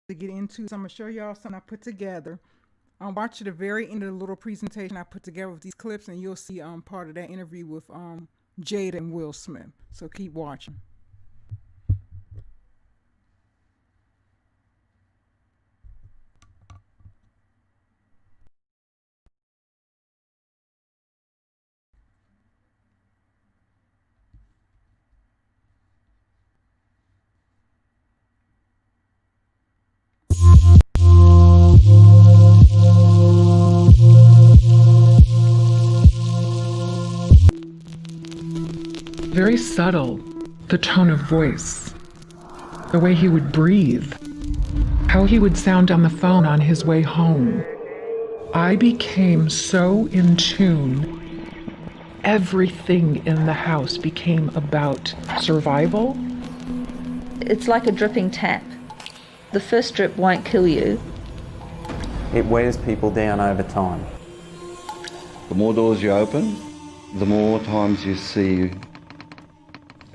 to get into. So I'm gonna show y'all something I put together. Watch to the very end of the little presentation I put together with these clips, and you'll see part of that interview with Jada and Will Smith. So keep watching. Very subtle, the tone of voice, the way he would breathe, how he would sound on the phone on his way home. I became so in tune. Everything in the house became about survival. It's like a dripping tap. The first drip won't kill you. It wears people down over time. The more doors you open, the more times you see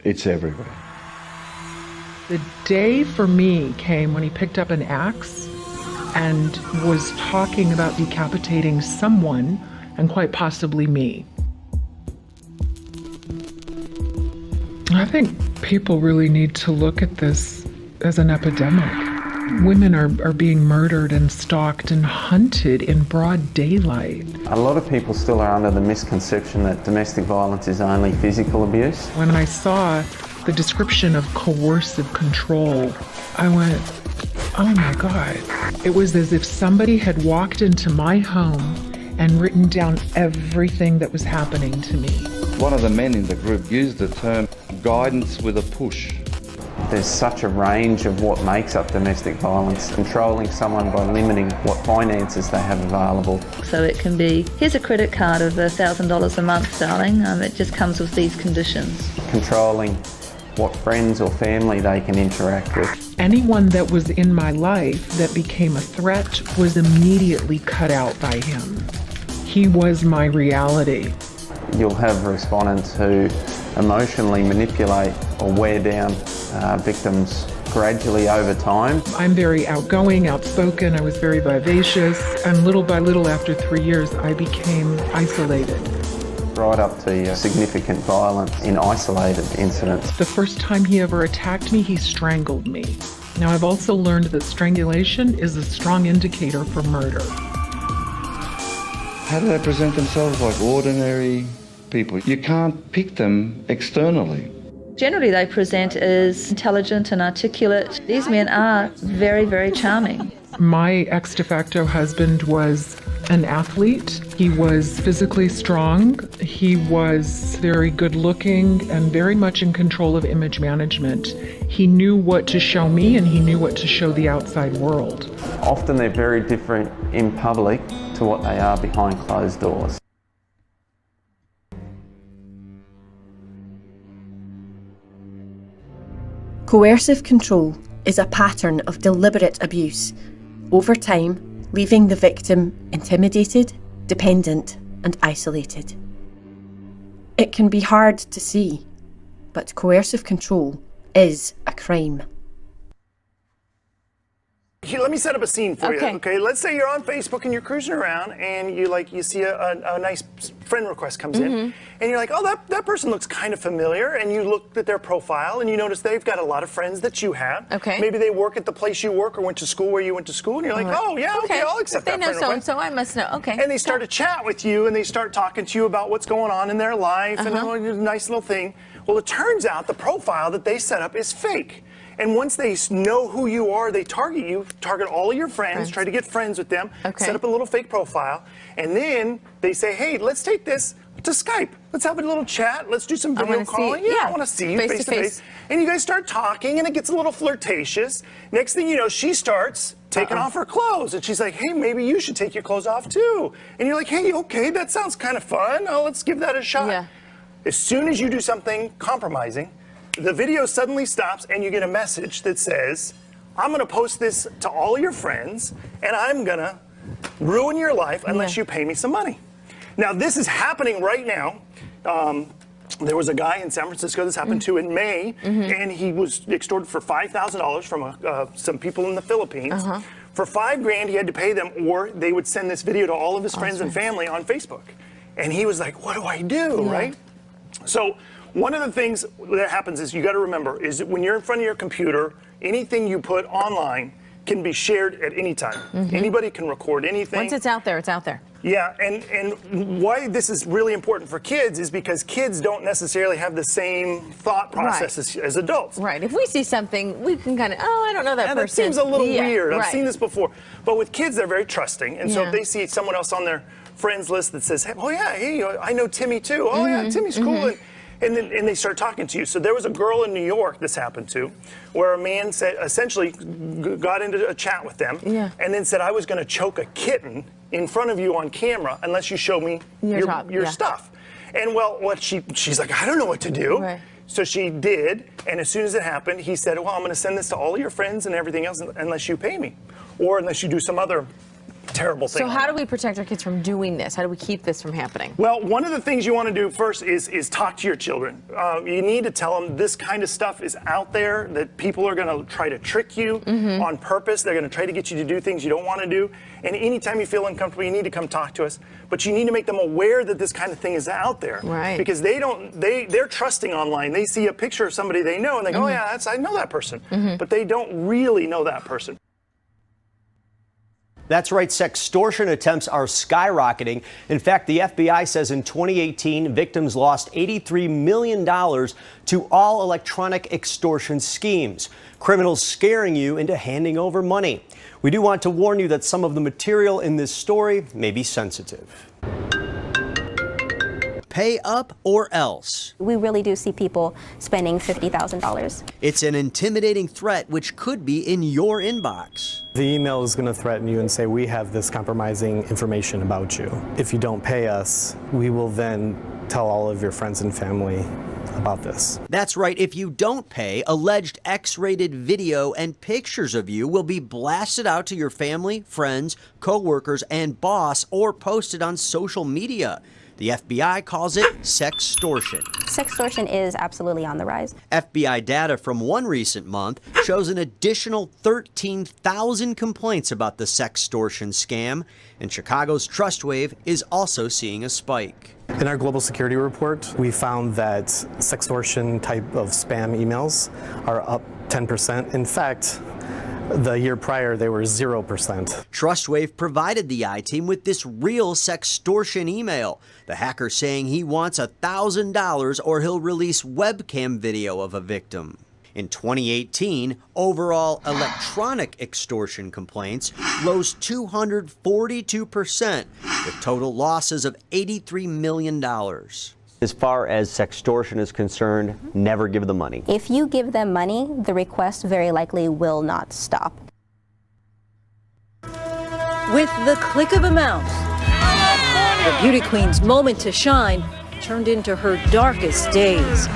it's everywhere. The day for me came when he picked up an axe and was talking about decapitating someone, and quite possibly me. I think people really need to look at this as an epidemic. Women are being murdered and stalked and hunted in broad daylight. A lot of people still are under the misconception that domestic violence is only physical abuse. When I saw the description of coercive control, I went, oh my God. It was as if somebody had walked into my home and written down everything that was happening to me. One of the men in the group used the term guidance with a push. There's such a range of what makes up domestic violence. Controlling someone by limiting what finances they have available. So it can be, here's a credit card of $1,000 a month, darling. It just comes with these conditions. Controlling what friends or family they can interact with. Anyone that was in my life that became a threat was immediately cut out by him. He was my reality. You'll have respondents who emotionally manipulate or wear down victims gradually over time. I'm very outgoing, outspoken, I was very vivacious, and little by little after 3 years I became isolated. Right up to significant violence in isolated incidents. The first time he ever attacked me, he strangled me. Now I've also learned that strangulation is a strong indicator for murder. How do they present themselves? Like ordinary people? You can't pick them externally. Generally they present as intelligent and articulate. These men are very, very charming. My ex de facto husband was an athlete. He was physically strong. He was very good looking and very much in control of image management. He knew what to show me and he knew what to show the outside world. Often they're very different in public to what they are behind closed doors. Coercive control is a pattern of deliberate abuse, over time leaving the victim intimidated, dependent, and isolated. It can be hard to see, but coercive control is a crime. Here, let me set up a scene for you. Okay, let's say you're on Facebook and you're cruising around and you see a nice friend request comes in, and you're like, oh, that person looks kind of familiar, and you look at their profile and you notice they've got a lot of friends that you have. Okay. Maybe they work at the place you work or went to school where you went to school, and you're like, oh yeah, okay, I'll accept that friend request. They know so-and-so, I must know. Okay. And they start to chat with you and they start talking to you about what's going on in their life and a nice little thing. Well, it turns out the profile that they set up is fake. And once they know who you are, they target you, target all of your friends, try to get friends with them, set up a little fake profile, and then they say, hey, let's take this to Skype. Let's have a little chat. Let's do some video calling. I want to see you face to face. And you guys start talking, and it gets a little flirtatious. Next thing you know, she starts taking off her clothes, and she's like, hey, maybe you should take your clothes off too. And you're like, hey, okay, that sounds kind of fun. Oh, let's give that a shot. Yeah. As soon as you do something compromising, the video suddenly stops and you get a message that says, I'm going to post this to all your friends and I'm going to ruin your life unless you pay me some money. Now, this is happening right now. There was a guy in San Francisco this happened to in May, and he was extorted for $5,000 from some people in the Philippines. For $5,000, he had to pay them, or they would send this video to all of his friends and family on Facebook. And he was like, what do I do, right? So one of the things that happens is, you got to remember, is that when you're in front of your computer, anything you put online can be shared at any time. Anybody can record anything. Once it's out there, it's out there. Yeah, and why this is really important for kids is because kids don't necessarily have the same thought process as adults. Right. If we see something, we can kind of, I don't know that person. That seems a little weird. Right. I've seen this before. But with kids, they're very trusting. And so if they see someone else on their friends list that says, oh yeah, hey, I know Timmy too. Oh yeah, Timmy's cool. And then they start talking to you. So there was a girl in New York this happened to, where a man said, essentially got into a chat with them, and then said, I was going to choke a kitten in front of you on camera unless you show me your stuff. And well, she's like, I don't know what to do. Right. So she did, and as soon as it happened, he said, well, I'm going to send this to all your friends and everything else unless you pay me, or unless you do some other terrible thing. So how do we protect our kids from doing this? How do we keep this from happening? Well, one of the things you want to do first is talk to your children. You need to tell them this kind of stuff is out there, that people are going to try to trick you on purpose. They're going to try to get you to do things you don't want to do. And anytime you feel uncomfortable, you need to come talk to us. But you need to make them aware that this kind of thing is out there. Right. Because they're trusting online. They see a picture of somebody they know and they go, oh yeah, I know that person. But they don't really know that person. That's right, sextortion attempts are skyrocketing. In fact, the FBI says in 2018, victims lost $83 million to all electronic extortion schemes. Criminals scaring you into handing over money. We do want to warn you that some of the material in this story may be sensitive. Pay up or else. We really do see people spending $50,000. It's an intimidating threat which could be in your inbox. The email is going to threaten you and say, we have this compromising information about you. If you don't pay us, we will then tell all of your friends and family about this. That's right. If you don't pay, alleged X-rated video and pictures of you will be blasted out to your family, friends, co-workers, and boss, or posted on social media. The FBI calls it sextortion. Sextortion is absolutely on the rise. FBI data from one recent month shows an additional 13,000 complaints about the sextortion scam, and Chicago's TrustWave is also seeing a spike. In our global security report, we found that sextortion type of spam emails are up 10%. In fact, the year prior, they were 0%. TrustWave provided the I-Team with this real sextortion email. The hacker saying he wants $1,000 or he'll release webcam video of a victim. In 2018, overall electronic extortion complaints rose 242%, with total losses of $83 million. As far as sextortion is concerned, never give the money. If you give them money, the request very likely will not stop. With the click of a mouse, the beauty queen's moment to shine turned into her darkest days.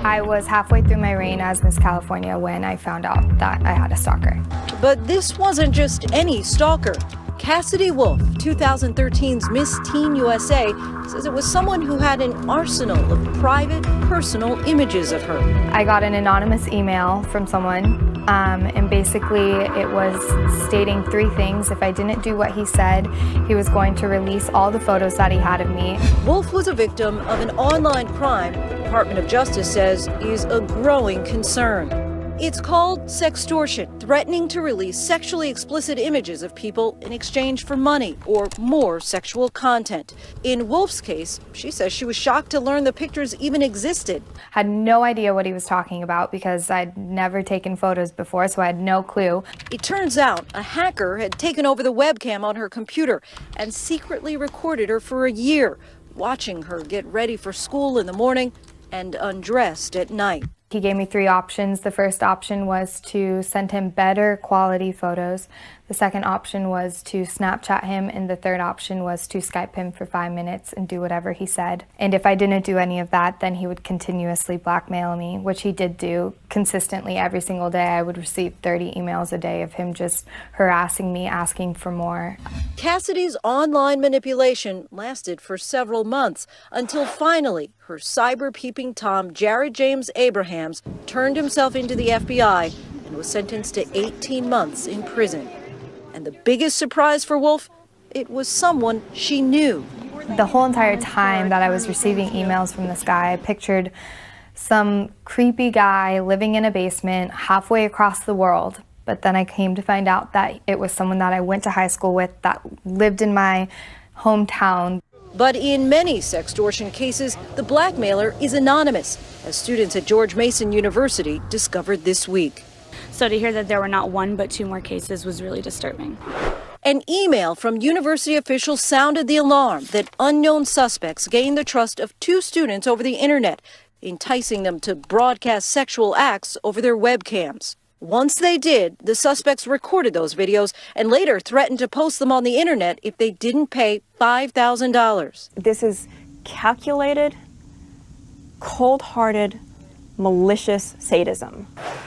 I was halfway through my reign as Miss California when I found out that I had a stalker. But this wasn't just any stalker. Cassidy Wolf, 2013's Miss Teen USA, says it was someone who had an arsenal of private, personal images of her. I got an anonymous email from someone, and basically it was stating 3 things. If I didn't do what he said, he was going to release all the photos that he had of me. Wolf was a victim of an online crime the Department of Justice says is a growing concern. It's called sextortion, threatening to release sexually explicit images of people in exchange for money or more sexual content. In Wolf's case, she says she was shocked to learn the pictures even existed. Had no idea what he was talking about because I'd never taken photos before, so I had no clue. It turns out a hacker had taken over the webcam on her computer and secretly recorded her for a year, watching her get ready for school in the morning and undressed at night. He gave me 3 options. The first option was to send him better quality photos. The second option was to Snapchat him, and the third option was to Skype him for 5 minutes and do whatever he said. And if I didn't do any of that, then he would continuously blackmail me, which he did do consistently every single day. I would receive 30 emails a day of him just harassing me, asking for more. Cassidy's online manipulation lasted for several months until finally her cyber-peeping Tom Jared James Abrahams turned himself into the FBI and was sentenced to 18 months in prison. And the biggest surprise for Wolf, it was someone she knew. The whole entire time that I was receiving emails from this guy, I pictured some creepy guy living in a basement halfway across the world. But then I came to find out that it was someone that I went to high school with, that lived in my hometown. But in many sextortion cases, the blackmailer is anonymous, as students at George Mason University discovered this week. So to hear that there were not one but two more cases was really disturbing. An email from university officials sounded the alarm that unknown suspects gained the trust of two students over the internet, enticing them to broadcast sexual acts over their webcams. Once they did, the suspects recorded those videos and later threatened to post them on the internet if they didn't pay $5,000. This is calculated, cold-hearted, malicious sadism.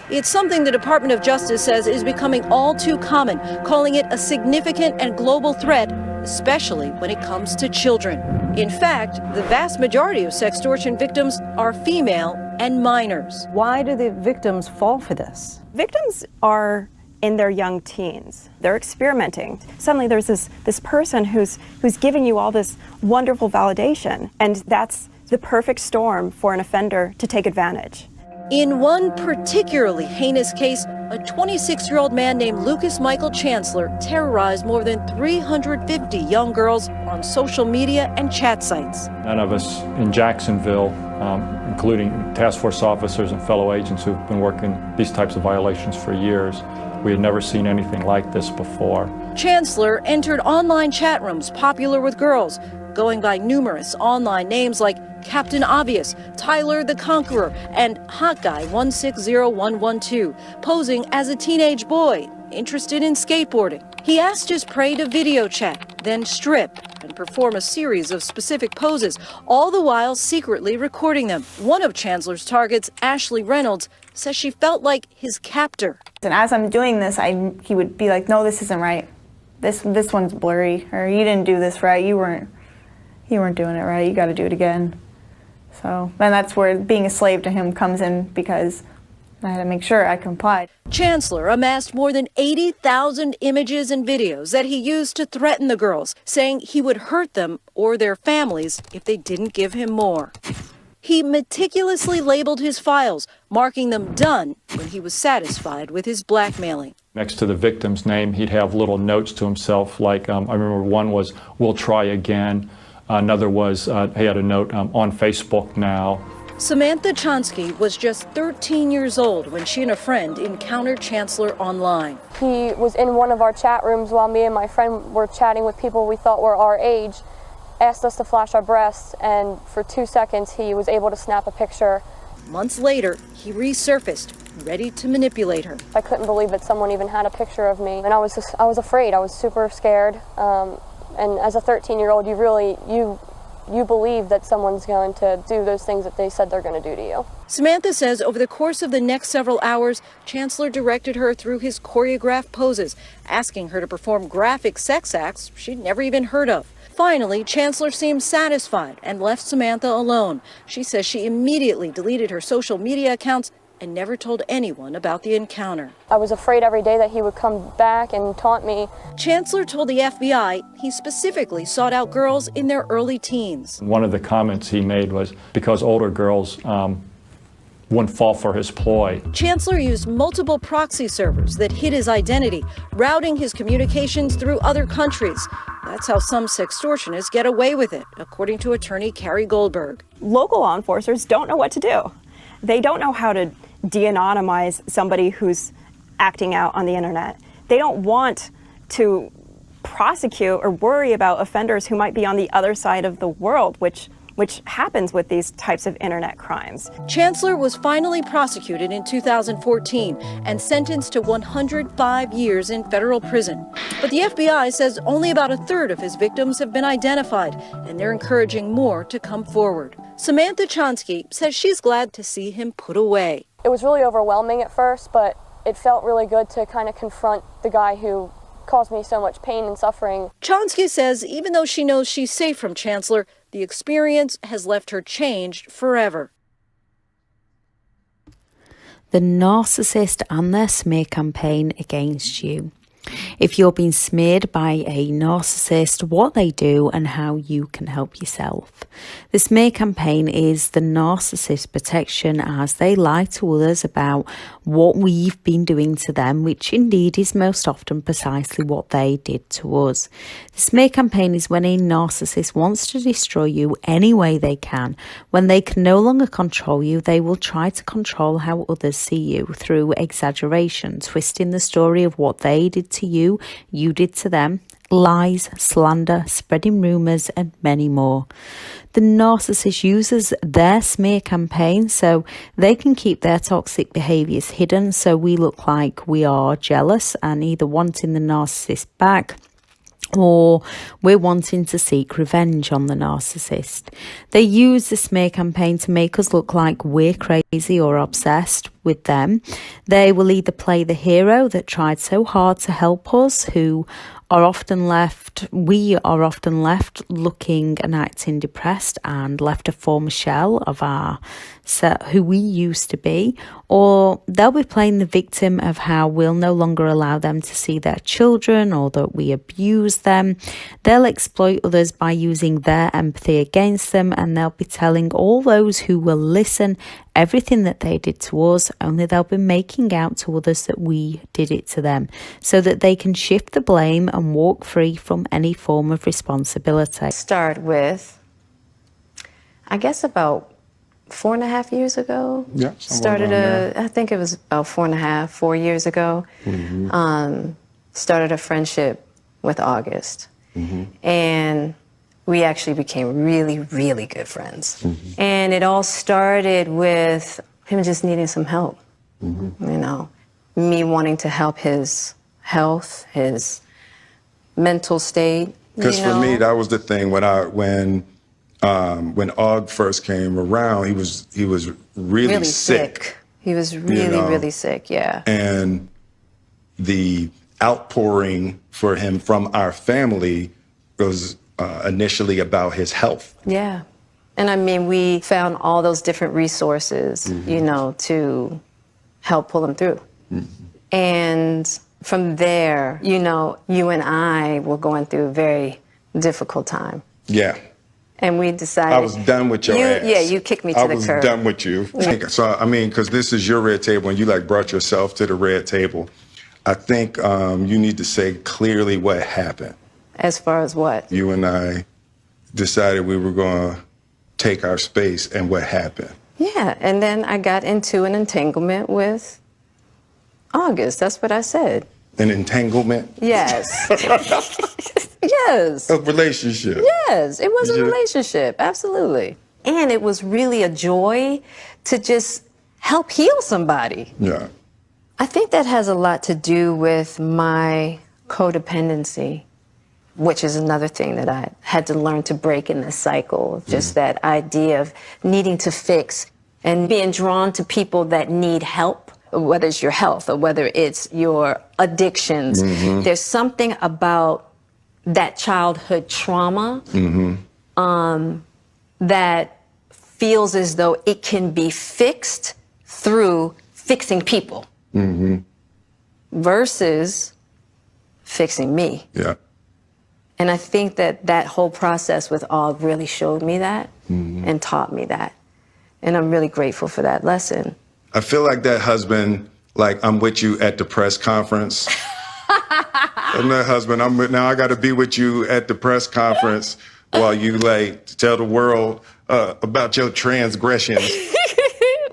It's something the Department of Justice says is becoming all too common, calling it a significant and global threat, especially when it comes to children. In fact, the vast majority of sextortion victims are female and minors. Why do the victims fall for this? Victims are in their young teens. They're experimenting. Suddenly there's this person who's giving you all this wonderful validation, and that's the perfect storm for an offender to take advantage. In one particularly heinous case, a 26-year-old man named Lucas Michael Chancellor terrorized more than 350 young girls on social media and chat sites. None of us in Jacksonville, including task force officers and fellow agents who've been working these types of violations for years, we had never seen anything like this before. Chancellor entered online chat rooms popular with girls, going by numerous online names like Captain Obvious, Tyler the Conqueror, and Hot Guy 160112, posing as a teenage boy interested in skateboarding. He asked his prey to video chat, then strip and perform a series of specific poses, all the while secretly recording them. One of Chancellor's targets, Ashley Reynolds, says she felt like his captor. And as I'm doing this, he would be like, "No, this isn't right. This one's blurry," or "You didn't do this right. You weren't doing it right. You got to do it again." So, and that's where being a slave to him comes in, because I had to make sure I complied. Chancellor amassed more than 80,000 images and videos that he used to threaten the girls, saying he would hurt them or their families if they didn't give him more. He meticulously labeled his files, marking them done when he was satisfied with his blackmailing. Next to the victim's name, he'd have little notes to himself, like I remember one was, "We'll try again." Another was, he had a note, "On Facebook now." Samantha Chonsky was just 13 years old when she and a friend encountered Chancellor online. He was in one of our chat rooms while me and my friend were chatting with people we thought were our age, asked us to flash our breasts, and for 2 seconds he was able to snap a picture. Months later, he resurfaced, ready to manipulate her. I couldn't believe that someone even had a picture of me, and I was afraid. I was super scared. And as a 13-year-old, you believe that someone's going to do those things that they said they're going to do to you. Samantha says over the course of the next several hours, Chancellor directed her through his choreographed poses, asking her to perform graphic sex acts she'd never even heard of. Finally, Chancellor seemed satisfied and left Samantha alone. She says she immediately deleted her social media accounts and never told anyone about the encounter. I was afraid every day that he would come back and taunt me. Chancellor told the FBI he specifically sought out girls in their early teens. One of the comments he made was because older girls wouldn't fall for his ploy. Chancellor used multiple proxy servers that hid his identity, routing his communications through other countries. That's how some sextortionists get away with it, according to attorney Carrie Goldberg. Local law enforcers don't know what to do. They don't know how to de-anonymize somebody who's acting out on the internet. They don't want to prosecute or worry about offenders who might be on the other side of the world, which happens with these types of internet crimes. Chancellor was finally prosecuted in 2014 and sentenced to 105 years in federal prison. But the FBI says only about a third of his victims have been identified, and they're encouraging more to come forward. Samantha Chonsky says she's glad to see him put away. It was really overwhelming at first, but it felt really good to kind of confront the guy who caused me so much pain and suffering. Chonsky says even though she knows she's safe from Chancellor, The experience has left her changed forever. The narcissist and their smear campaign against you. If you're being smeared by a narcissist, what they do and how you can help yourself. The smear campaign is the narcissist protection as they lie to others about what we've been doing to them, which indeed is most often precisely what they did to us. The smear campaign is when a narcissist wants to destroy you any way they can. When they can no longer control you, they will try to control how others see you through exaggeration, twisting the story of what they did to you, you did to them, lies, slander, spreading rumours, and many more. The narcissist uses their smear campaign so they can keep their toxic behaviours hidden, so we look like we are jealous and either wanting the narcissist back, or we're wanting to seek revenge on the narcissist. They use the smear campaign to make us look like we're crazy or obsessed with them. They will either play the hero that tried so hard to help us, we are often left looking and acting depressed and left a former shell of who we used to be, or they'll be playing the victim of how we'll no longer allow them to see their children or that we abuse them. They'll exploit others by using their empathy against them, and they'll be telling all those who will listen everything that they did to us, only they'll be making out to others that we did it to them, so that they can shift the blame and walk free from any form of responsibility. Start with, I guess about 4.5 years ago. Yeah. I think it was about 4 years ago. Mm-hmm. Started a friendship with August. Mm-hmm. And we actually became really, really good friends. Mm-hmm. And it all started with him just needing some help. Mm-hmm. You know, me wanting to help his health, his mental state. Because for me, that was the thing when Og first came around, he was really sick. He was really sick, yeah. And the outpouring for him from our family was initially about his health. Yeah. And I mean, we found all those different resources, Mm-hmm. To help pull him through. Mm-hmm. And from there, you and I were going through a very difficult time. Yeah. And we decided... I was done with your ass. Yeah, you kicked me to the curb. I was done with you. So, I mean, because this is your red table and you brought yourself to the red table. I think you need to say clearly what happened. As far as what? You and I decided we were going to take our space, and what happened? Yeah, and then I got into an entanglement with August. That's what I said. An entanglement? Yes. Yes. A relationship? Yes, it was a relationship, absolutely. And it was really a joy to just help heal somebody. Yeah. I think that has a lot to do with my codependency, which is another thing that I had to learn to break in this cycle. Just that idea of needing to fix and being drawn to people that need help, whether it's your health or whether it's your addictions. Mm-hmm. There's something about that childhood trauma that feels as though it can be fixed through fixing people versus fixing me. Yeah. And I think that whole process with Og really showed me that and taught me that. And I'm really grateful for that lesson. I feel like that husband, I'm with you at the press conference. I'm that husband. Now I got to be with you at the press conference while you tell the world about your transgressions.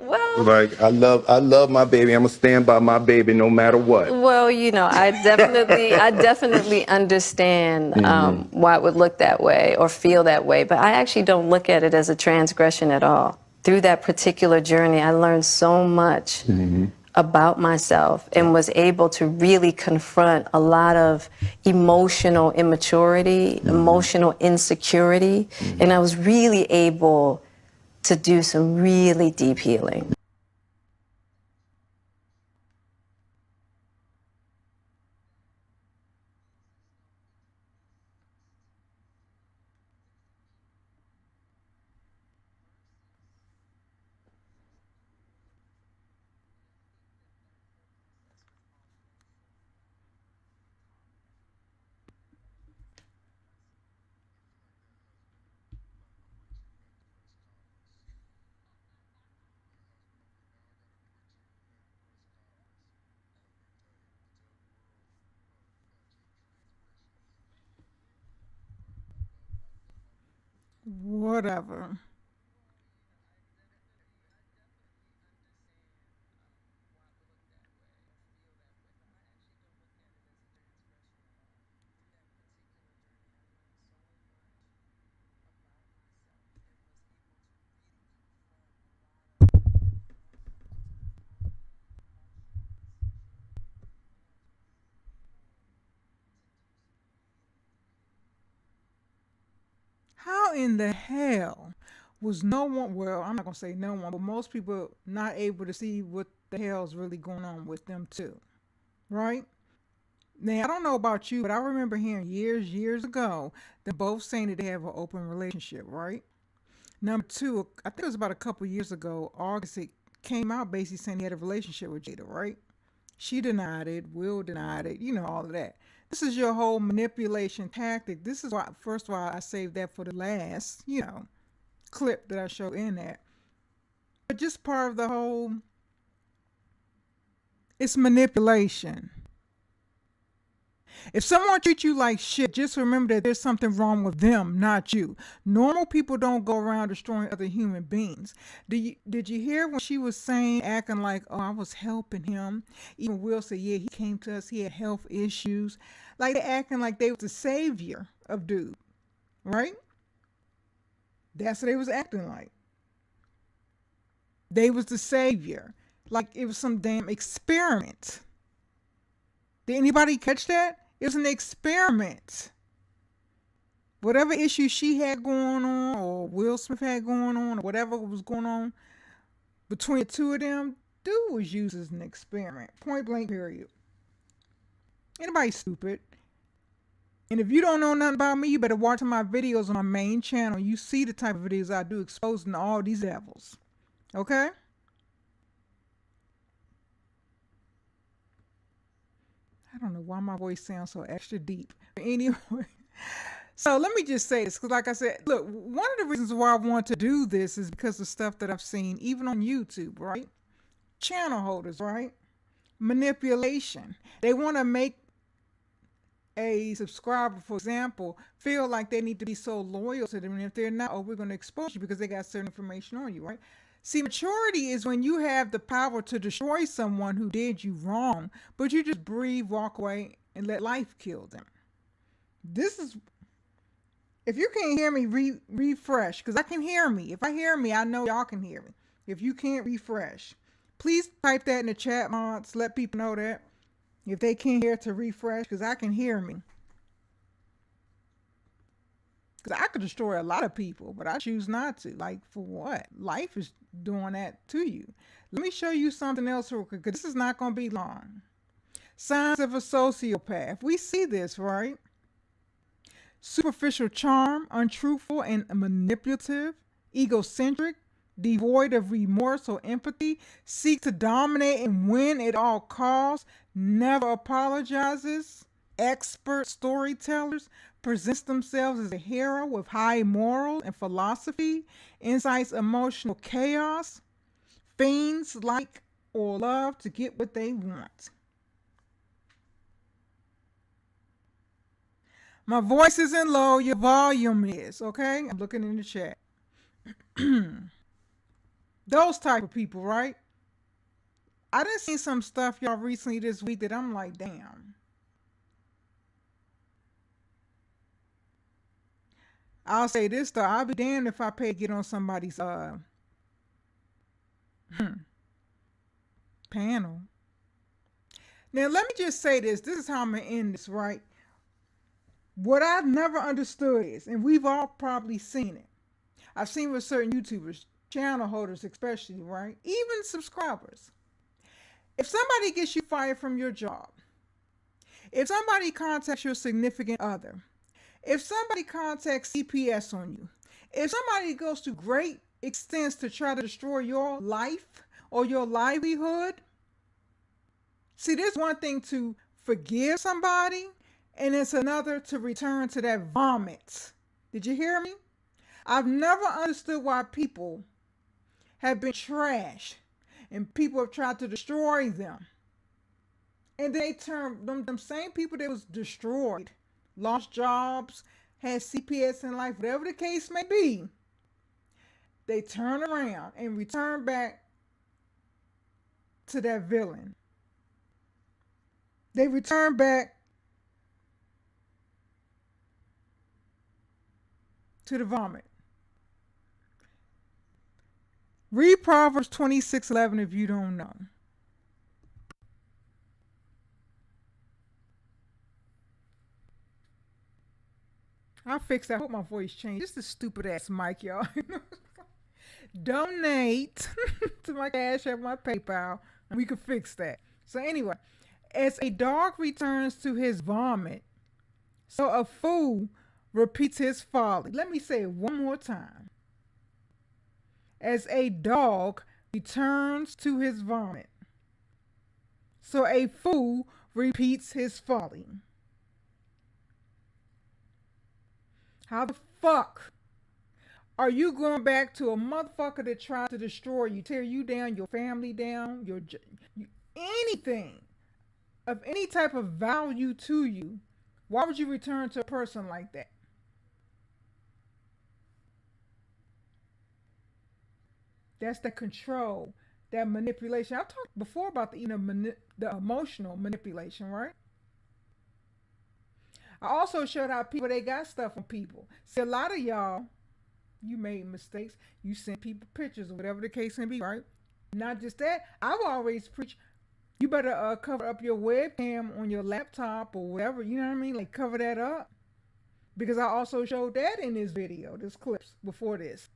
Well, I love my baby. I'm gonna stand by my baby no matter what. Well, I definitely understand why it would look that way or feel that way, but I actually don't look at it as a transgression at all. Through that particular journey, I learned so much about myself and was able to really confront a lot of emotional immaturity, emotional insecurity, and I was really able to do some really deep healing. whatever. How in the hell was no one, well, I'm not going to say no one, but most people not able to see what the hell's really going on with them too, right? Now, I don't know about you, but I remember hearing years ago, they're both saying that they have an open relationship, right? Number two, I think it was about a couple years ago, August, it came out basically saying he had a relationship with Jada, right? She denied it, Will denied it, you know, all of that. This is your whole manipulation tactic. This is why, first of all, I saved that for the last, you know, clip that I show in that. But just part of the whole, it's manipulation. If someone treats you like shit, just remember that there's something wrong with them, not you. Normal people don't go around destroying other human beings. Did you hear when she was saying, acting like, oh, I was helping him? Even Will said, yeah, he came to us, he had health issues. Like they're acting like they was the savior of dude, right? That's what they was acting like. They was the savior. Like it was some damn experiment. Did anybody catch that? It was an experiment. Whatever issue she had going on, or Will Smith had going on, or whatever was going on between the two of them, dude was used as an experiment. Point blank, period. Anybody stupid. And if you don't know nothing about me, you better watch my videos on my main channel. You see the type of videos I do exposing all these devils. Okay? I don't know why my voice sounds so extra deep. But anyway, so let me just say this, because like I said, look, one of the reasons why I want to do this is because of stuff that I've seen, even on YouTube, right? Channel holders, right? Manipulation. They want to make a subscriber, for example, feel like they need to be so loyal to them. And if they're not, oh, we're going to expose you because they got certain information on you, right? See, maturity is when you have the power to destroy someone who did you wrong, but you just breathe, walk away, and let life kill them. This is, if you can't hear me, refresh, because I can hear me. If I hear me, I know y'all can hear me. If you can't refresh, please type that in the chat box. Let people know that if they can't hear, to refresh, because I can hear me. Because I could destroy a lot of people, but I choose not to. Like, for what? Life is doing that to you. Let me show you something else real quick, because this is not going to be long. Signs of a sociopath. We see this, right? Superficial charm, untruthful and manipulative, egocentric, devoid of remorse or empathy, seek to dominate and win at all costs, never apologizes. Expert storytellers, presents themselves as a hero with high morals and philosophy, incites emotional chaos, feigns like or love to get what they want. My voice isn't low, your volume is, okay? I'm looking in the chat. Those type of people, right? I done seen some stuff, y'all, recently this week that I'm like, damn. I'll say this though, I'll be damned if I pay to get on somebody's panel. Now let me just say this. This is how I'm gonna end this, right? What I've never understood is, and we've all probably seen it, I've seen with certain YouTubers, channel holders especially, right? Even subscribers. If somebody gets you fired from your job, if somebody contacts your significant other, if somebody contacts CPS on you, if somebody goes to great extents to try to destroy your life or your livelihood, see, there's one thing to forgive somebody, and it's another to return to that vomit. Did you hear me? I've never understood why people have been trashed and people have tried to destroy them. And they turn them same people that was destroyed, lost jobs, had CPS in life, whatever the case may be, they turn around and return back to that villain. They return back to the vomit. Read Proverbs 26:11 if you don't know. I'll fix that. I hope my voice changed. This is a stupid ass mic, y'all. Donate to my Cash App, my PayPal, and we can fix that. So anyway, as a dog returns to his vomit, so a fool repeats his folly. Let me say it one more time. As a dog returns to his vomit, so a fool repeats his folly. How the fuck are you going back to a motherfucker that tried to destroy you, tear you down, your family down, anything of any type of value to you? Why would you return to a person like that? That's the control, that manipulation. I talked before about the emotional manipulation, right? I also showed how people, they got stuff on people. See, a lot of y'all, you made mistakes. You sent people pictures or whatever the case may be, right? Not just that. I've always preached, you better cover up your webcam on your laptop or whatever. You know what I mean? Like, cover that up. Because I also showed that in this video, this clips before this.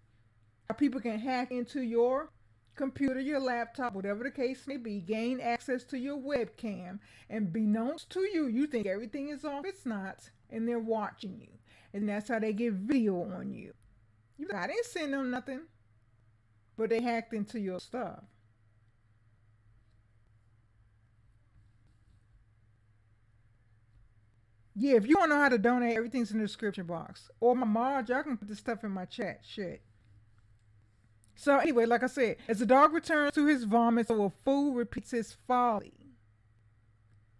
How people can hack into your computer, your laptop, whatever the case may be, gain access to your webcam, and beknownst to you, you think everything is off. It's not, and they're watching you, and that's how they get video on you. I didn't send them nothing, but they hacked into your stuff. Yeah, if you want to know how to donate, everything's in the description box, or my mod, y'all can put this stuff in my chat. Shit. So anyway, like I said, as the dog returns to his vomit, so a fool repeats his folly.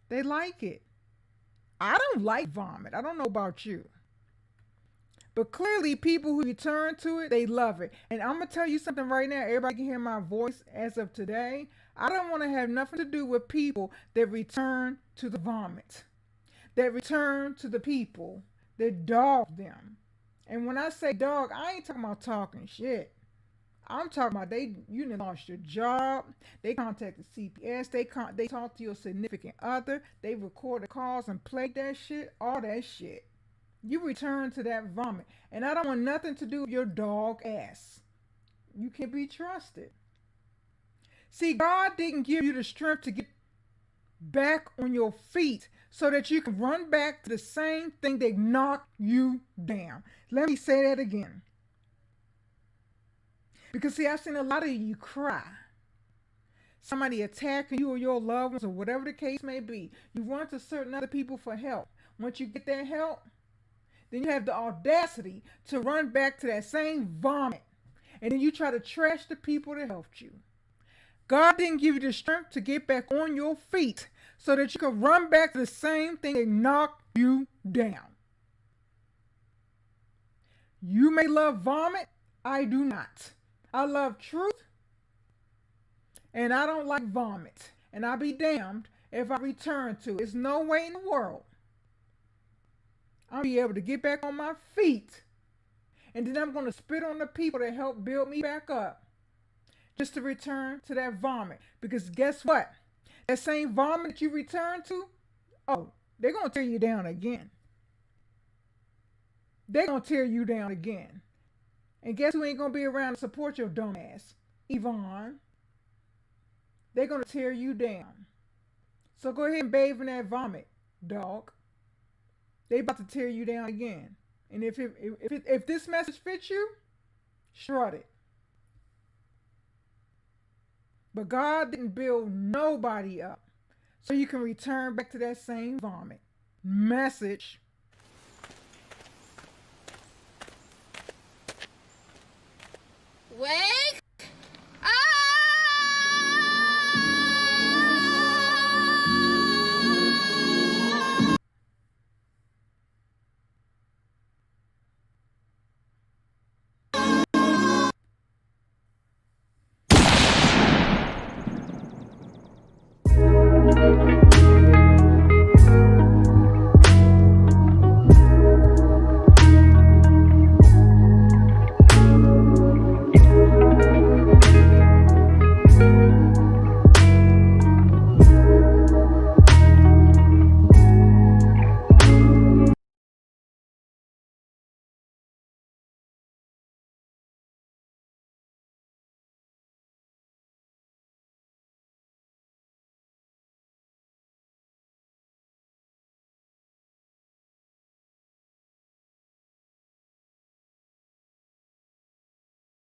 They like it. I don't like vomit. I don't know about you. But clearly people who return to it, they love it. And I'm going to tell you something right now. Everybody can hear my voice as of today. I don't want to have nothing to do with people that return to the vomit. That return to the people that dog them. And when I say dog, I ain't talking about talking shit. I'm talking about you lost your job. They contacted CPS. They talked to your significant other. They recorded calls and played that shit. All that shit. You return to that vomit. And I don't want nothing to do with your dog ass. You can't be trusted. See, God didn't give you the strength to get back on your feet so that you can run back to the same thing that knocked you down. Let me say that again. Because see, I've seen a lot of you cry. Somebody attacking you or your loved ones or whatever the case may be. You run to certain other people for help. Once you get that help, then you have the audacity to run back to that same vomit. And then you try to trash the people that helped you. God didn't give you the strength to get back on your feet so that you can run back to the same thing that knocked you down. You may love vomit. I do not. I love truth, and I don't like vomit. And I'll be damned if I return to it. There's no way in the world I'll be able to get back on my feet. And then I'm going to spit on the people that helped build me back up just to return to that vomit. Because guess what? That same vomit that you return to, oh, they're going to tear you down again. They're going to tear you down again. And guess who ain't going to be around to support your dumb ass? Evvonne. They're going to tear you down. So go ahead and bathe in that vomit, dog. They about to tear you down again. And if this message fits you, strut it. But God didn't build nobody up so you can return back to that same vomit. Message. Well,